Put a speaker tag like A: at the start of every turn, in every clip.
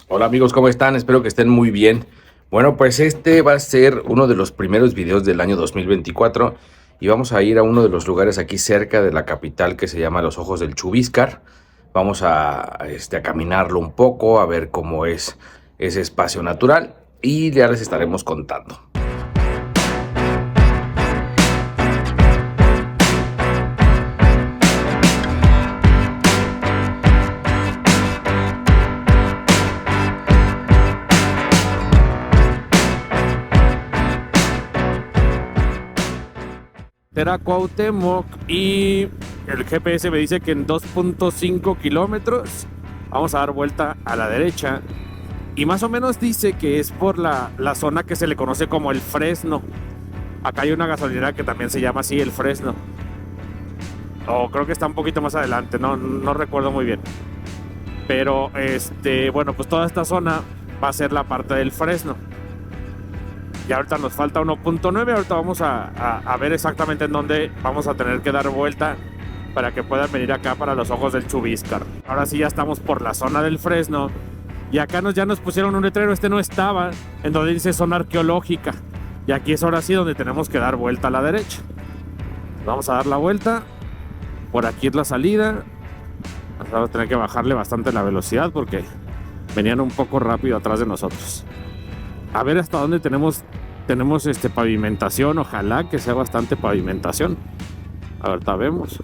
A: Hola amigos, ¿cómo están? Espero que estén muy bien. Bueno, pues este va a ser uno de los primeros videos del año 2024 y vamos a ir a uno de los lugares aquí cerca de la capital que se llama Los Ojos del Chubíscar. Vamos a caminarlo un poco, a ver cómo es ese espacio natural y ya les estaremos contando.
B: Era Cuauhtémoc y el GPS me dice que en 2.5 kilómetros vamos a dar vuelta a la derecha y más o menos dice que es por la zona que se le conoce como el Fresno. Acá hay una gasolinera que también se llama así, el Fresno, o creo que está un poquito más adelante, no recuerdo muy bien, pero bueno, pues toda esta zona va a ser la parte del Fresno. Y ahorita nos falta 1.9. Ahorita vamos a ver exactamente en dónde vamos a tener que dar vuelta para que puedan venir acá para Los Ojos del Chubíscar. Ahora sí ya estamos por la zona del Fresno. Y acá ya nos pusieron un letrero, no estaba, en donde dice zona arqueológica. Y aquí es ahora sí donde tenemos que dar vuelta a la derecha. Vamos a dar la vuelta. Por aquí es la salida. Vamos a tener que bajarle bastante la velocidad porque venían un poco rápido atrás de nosotros. A ver hasta dónde tenemos pavimentación. Ojalá que sea bastante pavimentación. Ahorita vemos.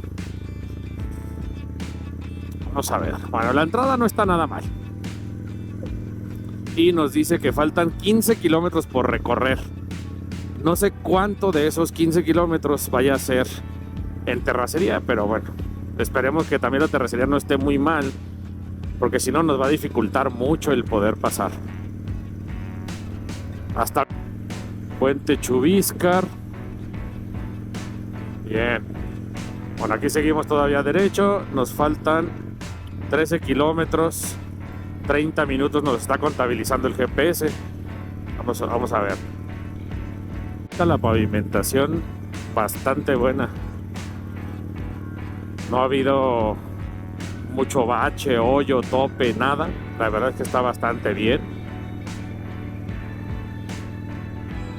B: Vamos a ver. Bueno, la entrada no está nada mal. Y nos dice que faltan 15 kilómetros por recorrer. No sé cuánto de esos 15 kilómetros vaya a ser en terracería, pero bueno, esperemos que también la terracería no esté muy mal, porque si no nos va a dificultar mucho el poder pasar. Hasta Puente Chubíscar. Bien. Bueno, aquí seguimos todavía derecho. Nos faltan 13 kilómetros. 30 minutos nos está contabilizando el GPS. Vamos a ver. Está la pavimentación bastante buena. No ha habido mucho bache, hoyo, tope, nada. La verdad es que está bastante bien.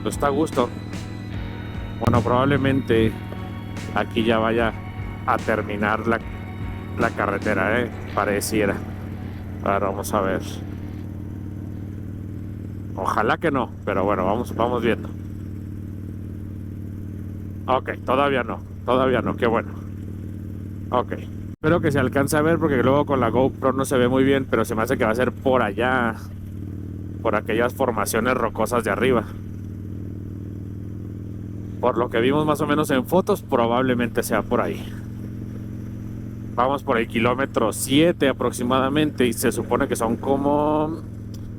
B: Está a gusto. Bueno, probablemente aquí ya vaya a terminar la carretera, pareciera. Ahora vamos a ver. Ojalá que no, pero bueno, vamos viendo. Ok, todavía no, qué bueno. Ok, espero que se alcance a ver porque luego con la GoPro no se ve muy bien, pero se me hace que va a ser por allá, por aquellas formaciones rocosas de arriba. Por lo que vimos más o menos en fotos, probablemente sea por ahí. Vamos por el kilómetro 7 aproximadamente y se supone que son como...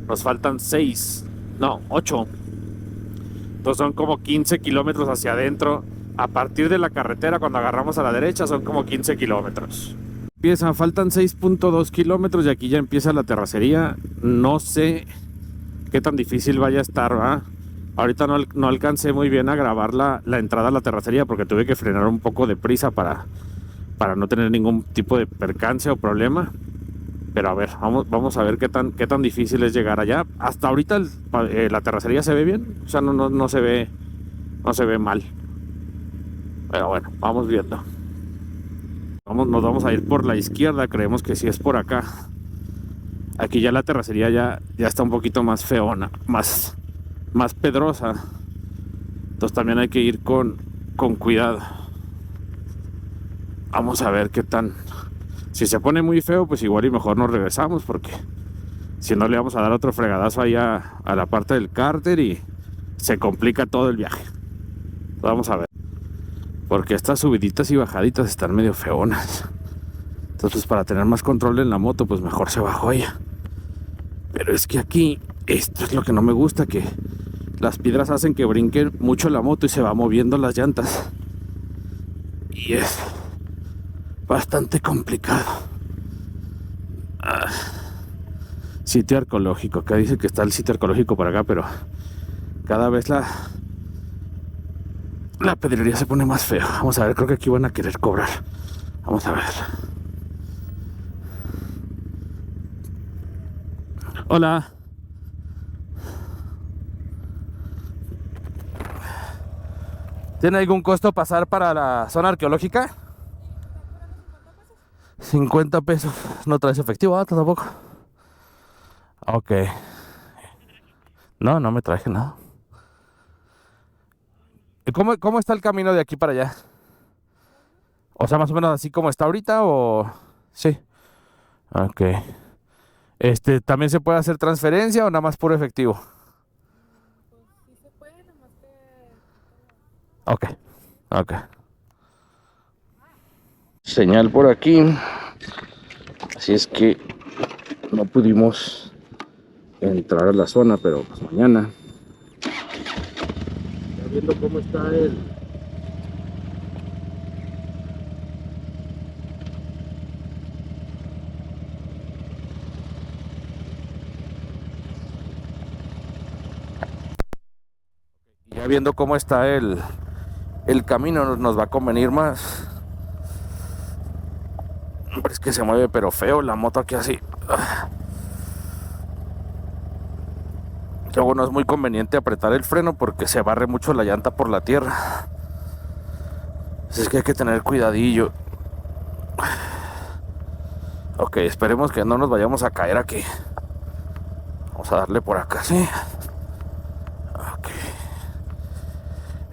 B: Nos faltan 6, no, 8. Entonces son como 15 kilómetros hacia adentro. A partir de la carretera, cuando agarramos a la derecha, son como 15 kilómetros. Faltan 6.2 kilómetros y aquí ya empieza la terracería. No sé qué tan difícil vaya a estar, ¿verdad? Ahorita no alcancé muy bien a grabar la entrada a la terracería porque tuve que frenar un poco de prisa para no tener ningún tipo de percance o problema. Pero a ver, vamos a ver qué tan difícil es llegar allá. Hasta ahorita la terracería se ve bien, o sea, no se ve mal. Pero bueno, vamos viendo. Nos vamos a ir por la izquierda, creemos que sí es por acá. Aquí ya la terracería ya está un poquito más feona, más pedrosa. Entonces también hay que ir con cuidado. Vamos a ver qué tan... Si se pone muy feo, pues igual y mejor nos regresamos, porque si no le vamos a dar otro fregadazo ahí a la parte del cárter y se complica todo el viaje. Vamos a ver. Porque estas subiditas y bajaditas están medio feonas. Entonces, para tener más control en la moto, pues mejor se bajó ella. Pero es que aquí, esto es lo que no me gusta, que las piedras hacen que brinquen mucho la moto y se va moviendo las llantas. Y es bastante complicado. Sitio arqueológico. Acá dice que está el sitio arqueológico por acá, pero cada vez la pedrería se pone más feo. Vamos a ver, creo que aquí van a querer cobrar. Vamos a ver. Hola. ¿Tiene algún costo pasar para la zona arqueológica? 50 pesos. ¿No traes efectivo? Tampoco. Ok. No me traje nada. ¿Cómo está el camino de aquí para allá? O sea, más o menos así como está ahorita o... Sí. Ok. ¿También se puede hacer transferencia o nada más puro efectivo?
C: Sí se puede, nomás que...
B: Ok. Señal por aquí. Así es que no pudimos entrar a la zona, pero pues mañana. Ya viendo cómo está el... Ya viendo cómo está el camino, nos va a convenir más. Hombre, es que se mueve pero feo la moto aquí así. Luego no es muy conveniente apretar el freno porque se barre mucho la llanta por la tierra. Así es que hay que tener cuidadillo. Ok, esperemos que no nos vayamos a caer aquí. Vamos a darle por acá, sí. Ok.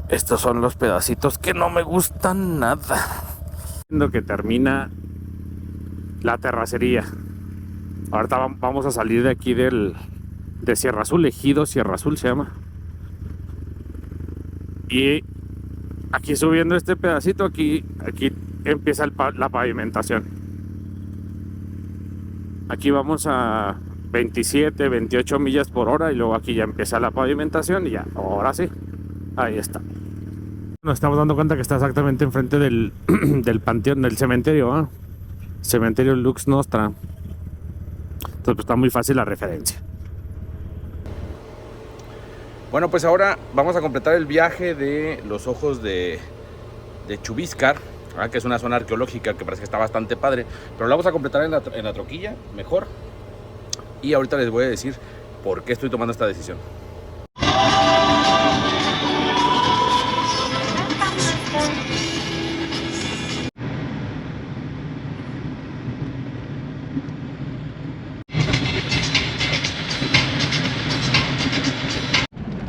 B: Estos son los pedacitos que no me gustan nada. Viendo que termina la terracería. Ahorita vamos a salir de aquí de Sierra Azul, Ejido Sierra Azul se llama. Y aquí subiendo este pedacito, aquí empieza la pavimentación. Aquí vamos a 27, 28 millas por hora y luego aquí ya empieza la pavimentación y ya, ahora sí, ahí está. Nos estamos dando cuenta que está exactamente enfrente del panteón, del cementerio, ¿eh? Cementerio Lux Nostra. Entonces pues, está muy fácil la referencia.
A: Bueno, pues ahora vamos a completar el viaje de los ojos de Chubíscar, que es una zona arqueológica que parece que está bastante padre, pero la vamos a completar en la troquilla, mejor. Y ahorita les voy a decir por qué estoy tomando esta decisión.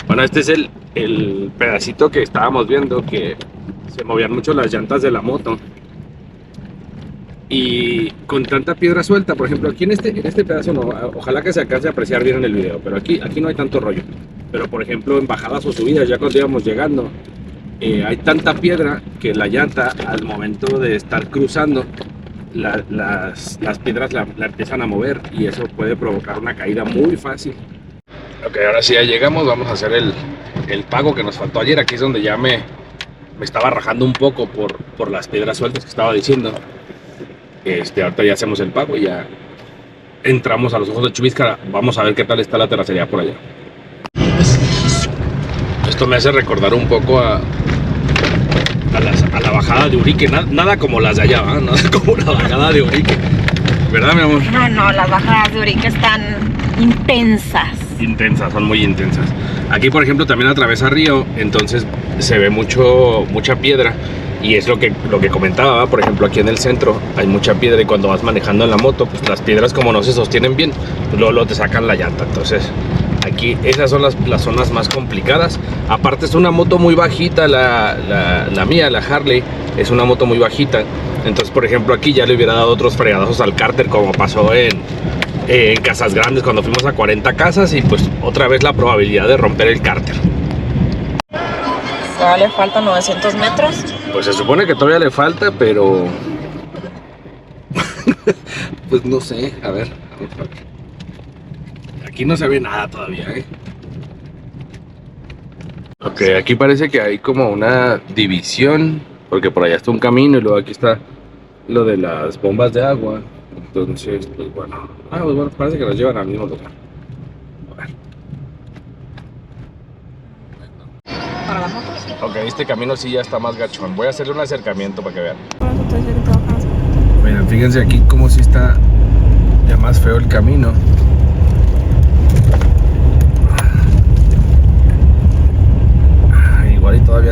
A: Bueno, este es el pedacito que estábamos viendo, que se movían mucho las llantas de la moto. Y con tanta piedra suelta, por ejemplo, aquí en este pedazo no, ojalá que se alcance a apreciar bien en el video, pero aquí no hay tanto rollo. Pero por ejemplo en bajadas o subidas, ya cuando íbamos llegando, hay tanta piedra que la llanta al momento de estar cruzando, las piedras la empiezan a mover y eso puede provocar una caída muy fácil. Ok, ahora sí ya llegamos, vamos a hacer el pago que nos faltó ayer. Aquí es donde ya me estaba rajando un poco por las piedras sueltas que estaba diciendo. Ahorita ya hacemos el pago y ya entramos a los ojos de Chubíscar. Vamos a ver qué tal está la terracería por allá. Esto me hace recordar un poco a la bajada de Urique. Nada como las de allá, ¿eh? Nada como la bajada de Urique, ¿verdad, mi amor?
C: No, las bajadas de Urique están intensas.
A: Intensas, son muy intensas. Aquí por ejemplo también atraviesa río, entonces se ve mucha piedra. Y es lo que comentaba, por ejemplo aquí en el centro hay mucha piedra y cuando vas manejando en la moto, pues las piedras como no se sostienen bien, pues luego te sacan la llanta. Entonces aquí esas son las zonas más complicadas. Aparte es una moto muy bajita, la mía, la Harley, es una moto muy bajita. Entonces por ejemplo aquí ya le hubiera dado otros fregadazos al cárter, como pasó en Casas Grandes cuando fuimos a 40 casas, y pues otra vez la probabilidad de romper el cárter.
C: Todavía le faltan 900 metros.
A: Pues se supone que todavía le falta, pero pues no sé, a ver. Aquí no se ve nada todavía, ¿eh? Ok, aquí parece que hay como una división, porque por allá está un camino y luego aquí está lo de las bombas de agua. Entonces, pues bueno. Pues bueno, parece que nos llevan al mismo lugar. A ver.
C: Para las motos.
A: Ok, este camino sí ya está más gachón. Voy a hacerle un acercamiento para que vean. Miren, fíjense aquí como sí está ya más feo el camino.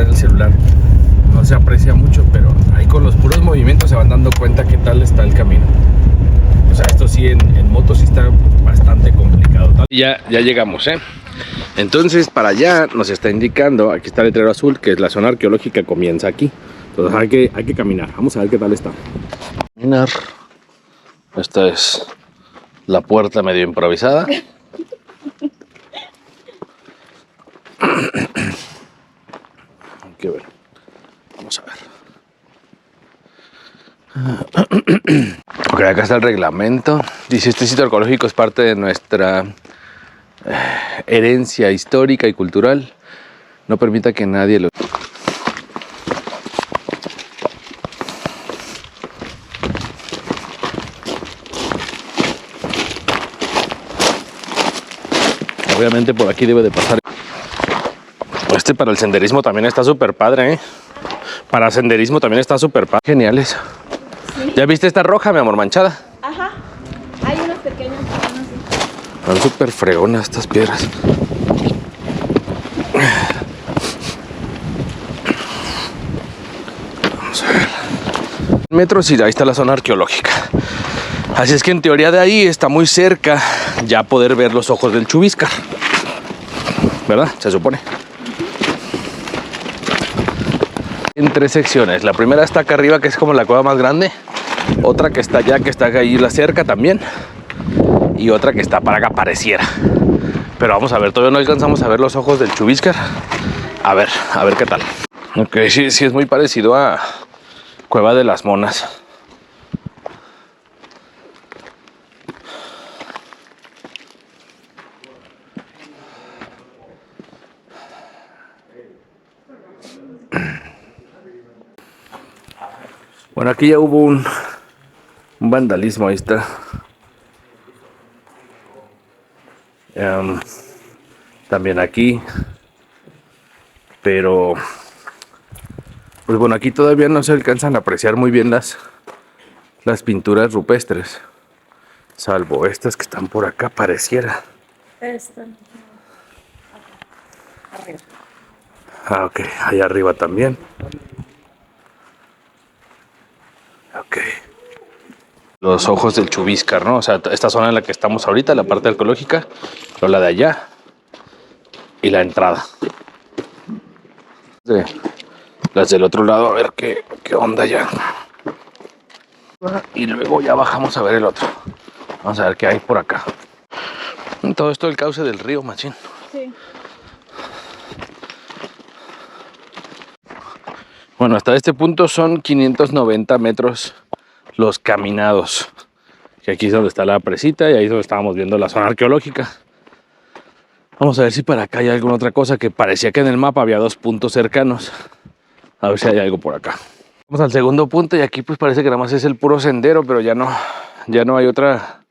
A: en el celular no se aprecia mucho, pero ahí con los puros movimientos se van dando cuenta qué tal está el camino. O sea, esto sí en moto sí está bastante complicado. Ya llegamos, Entonces para allá nos está indicando, aquí está el letrero azul, que es la zona arqueológica, comienza aquí. Entonces hay que caminar, vamos a ver qué tal está. Caminar. Esta es la puerta medio improvisada. Hay que ver. Vamos a ver. Ok, acá está el reglamento. Dice: este sitio arqueológico es parte de nuestra herencia histórica y cultural. No permita que nadie lo... Obviamente por aquí debe de pasar. Este para el senderismo también está súper padre, Para senderismo también está súper padre. Geniales. Sí. ¿Ya viste esta roja, mi amor, manchada?
C: Ajá. Hay unas pequeñas.
A: Están súper fregonas estas piedras. Vamos a ver. Metros y ahí está la zona arqueológica. Así es que en teoría de ahí está muy cerca ya poder ver los ojos del Chubíscar, ¿verdad? Se supone. En 3 secciones. La primera está acá arriba, que es como la cueva más grande. Otra que está allá, que está ahí la cerca también. Y otra que está para acá, pareciera. Pero vamos a ver, todavía no alcanzamos a ver los ojos del Chubíscar. A ver qué tal. Ok, sí es muy parecido a Cueva de las Monas. Bueno, aquí ya hubo un vandalismo, ahí está. También aquí. Pero, pues bueno, aquí todavía no se alcanzan a apreciar muy bien las pinturas rupestres. Salvo estas que están por acá, pareciera.
C: Esta. Arriba.
A: Ah, ok, allá arriba también. Ok. Los ojos del Chubíscar, ¿no? O sea, esta zona en la que estamos ahorita, la parte arqueológica, pero la de allá y la entrada. Las del otro lado, a ver qué onda ya. Y luego ya bajamos a ver el otro. Vamos a ver qué hay por acá. Todo esto el cauce del río, machín.
C: Sí.
A: Bueno, hasta este punto son 590 metros los caminados. Que aquí es donde está la presita y ahí es donde estábamos viendo la zona arqueológica. Vamos a ver si para acá hay alguna otra cosa, que parecía que en el mapa había 2 puntos cercanos. A ver si hay algo por acá. Vamos al segundo punto y aquí pues parece que nada más es el puro sendero, pero ya no hay otra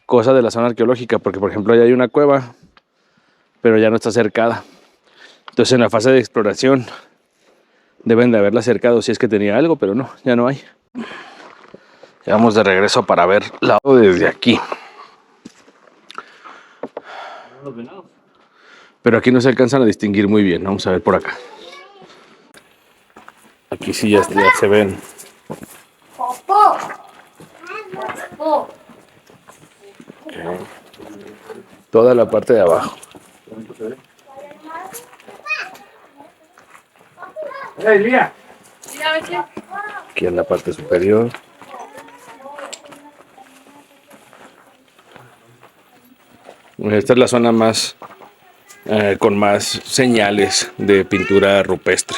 A: cosa de la zona arqueológica, porque por ejemplo allá hay una cueva, pero ya no está cercada. Entonces en la fase de exploración deben de haberla cercado si es que tenía algo, pero no, ya no hay. Ya vamos de regreso para ver la desde aquí. Pero aquí no se alcanzan a distinguir muy bien. Vamos a ver por acá. Aquí sí ya se ven. Okay. Toda la parte de abajo. Aquí en la parte superior. Esta es la zona más con más señales de pintura rupestre.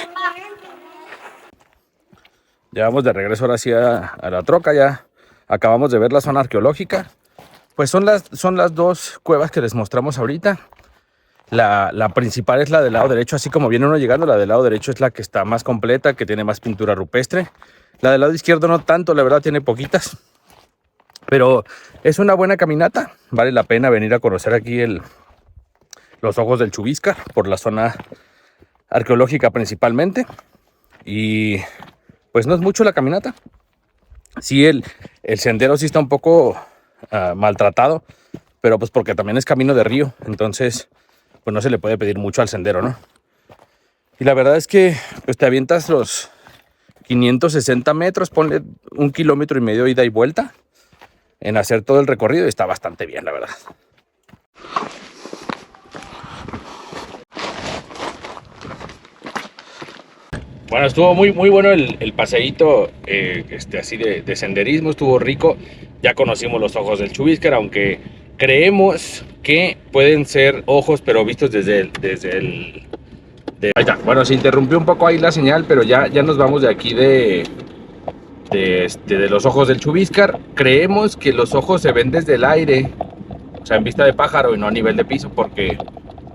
A: Ya vamos de regreso ahora sí a la troca. Ya acabamos de ver la zona arqueológica. Pues son las 2 cuevas que les mostramos ahorita. La principal es la del lado derecho, así como viene uno llegando. La del lado derecho es la que está más completa, que tiene más pintura rupestre. La del lado izquierdo no tanto, la verdad tiene poquitas. Pero es una buena caminata. Vale la pena venir a conocer aquí los ojos del Chubíscar por la zona arqueológica principalmente. Y pues no es mucho la caminata. Sí, el sendero sí está un poco maltratado, pero pues porque también es camino de río. Entonces pues no se le puede pedir mucho al sendero, ¿no? Y la verdad es que pues te avientas los 560 metros, ponle 1,5 kilómetros ida y vuelta en hacer todo el recorrido y está bastante bien, la verdad. Bueno, estuvo muy bueno el paseíto así de senderismo, estuvo rico. Ya conocimos los ojos del Chubíscar, aunque creemos que pueden ser ojos, pero vistos desde el ahí está. Bueno, se interrumpió un poco ahí la señal, pero ya nos vamos de aquí de los ojos del Chubíscar. Creemos que los ojos se ven desde el aire, o sea, en vista de pájaro y no a nivel de piso, porque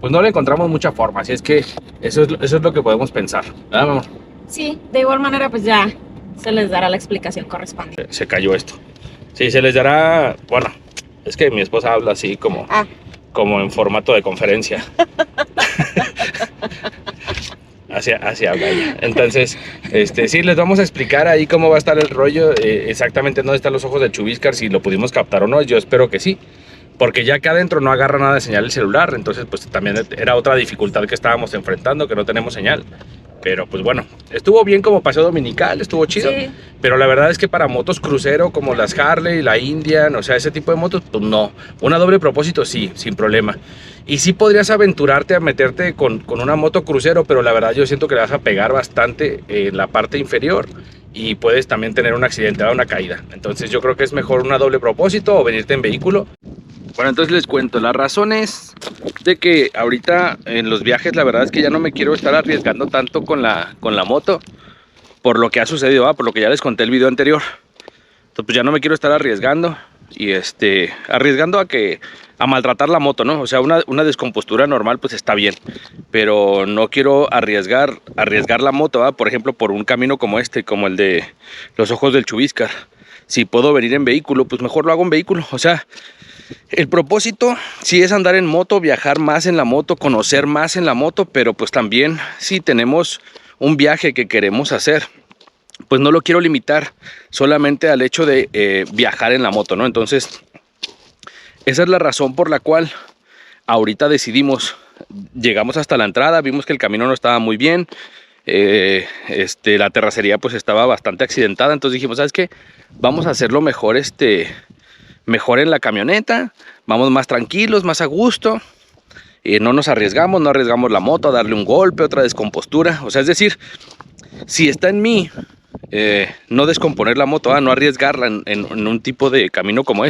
A: pues no le encontramos mucha forma. Así es que eso es lo que podemos pensar, ¿verdad, mamá?
C: Sí, de igual manera pues ya se les dará la explicación correspondiente.
A: Se cayó esto. Sí, se les dará, bueno, es que mi esposa habla así como en formato de conferencia. Así habla ella. Entonces, sí, les vamos a explicar ahí cómo va a estar el rollo, exactamente dónde están los ojos del Chubíscar, si lo pudimos captar o no. Yo espero que sí, porque ya acá adentro no agarra nada de señal el celular. Entonces, pues también era otra dificultad que estábamos enfrentando, que no tenemos señal. Pero pues bueno, estuvo bien como paseo dominical, estuvo chido. Sí. Pero la verdad es que para motos crucero como las Harley, la Indian, o sea, ese tipo de motos, pues no. Una doble propósito sí, sin problema. Y sí podrías aventurarte a meterte con una moto crucero, pero la verdad yo siento que le vas a pegar bastante en la parte inferior y puedes también tener un accidente, una caída. Entonces yo creo que es mejor una doble propósito o venirte en vehículo. Bueno, entonces les cuento, la razón es de que ahorita en los viajes la verdad es que ya no me quiero estar arriesgando tanto con la moto por lo que ha sucedido, por lo que ya les conté el video anterior. Entonces pues ya no me quiero estar arriesgando y arriesgando a maltratar la moto, ¿no? O sea, una descompostura normal pues está bien, pero no quiero arriesgar la moto, por ejemplo, por un camino como como el de los ojos del Chubíscar. Si puedo venir en vehículo, pues mejor lo hago en vehículo, o sea, el propósito sí es andar en moto, viajar más en la moto, conocer más en la moto, pero pues también si tenemos un viaje que queremos hacer, pues no lo quiero limitar solamente al hecho de viajar en la moto, ¿no? Entonces, esa es la razón por la cual ahorita llegamos hasta la entrada, vimos que el camino no estaba muy bien, la terracería pues estaba bastante accidentada, entonces dijimos, ¿sabes qué? Vamos a hacerlo mejor, mejor en la camioneta, vamos más tranquilos, más a gusto, no nos arriesgamos, no arriesgamos la moto a darle un golpe, otra descompostura, o sea, es decir, si está en mí no descomponer la moto, no arriesgarla en un tipo de camino como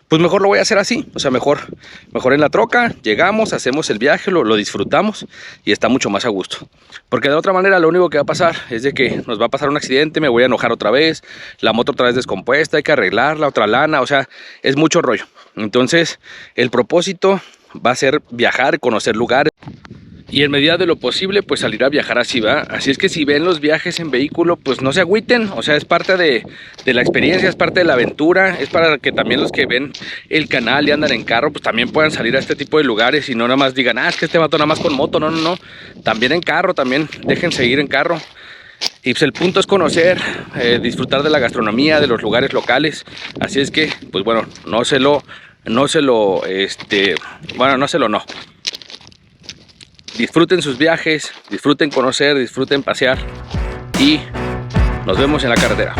A: pues mejor lo voy a hacer así, o sea, mejor en la troca, llegamos, hacemos el viaje, lo disfrutamos y está mucho más a gusto. Porque de otra manera lo único que va a pasar es de que nos va a pasar un accidente, me voy a enojar otra vez, la moto otra vez descompuesta, hay que arreglarla, otra lana, o sea, es mucho rollo. Entonces, el propósito va a ser viajar, conocer lugares. Y en medida de lo posible, pues salir a viajar así, ¿va? Así es que si ven los viajes en vehículo, pues no se agüiten. O sea, es parte de la experiencia, es parte de la aventura. Es para que también los que ven el canal y andan en carro, pues también puedan salir a este tipo de lugares y no nada más digan, es que este vato nada más con moto. No. También en carro, también déjense ir en carro. Y pues el punto es conocer, disfrutar de la gastronomía, de los lugares locales. Así es que, pues bueno, no. Disfruten sus viajes, disfruten conocer, disfruten pasear y nos vemos en la carretera.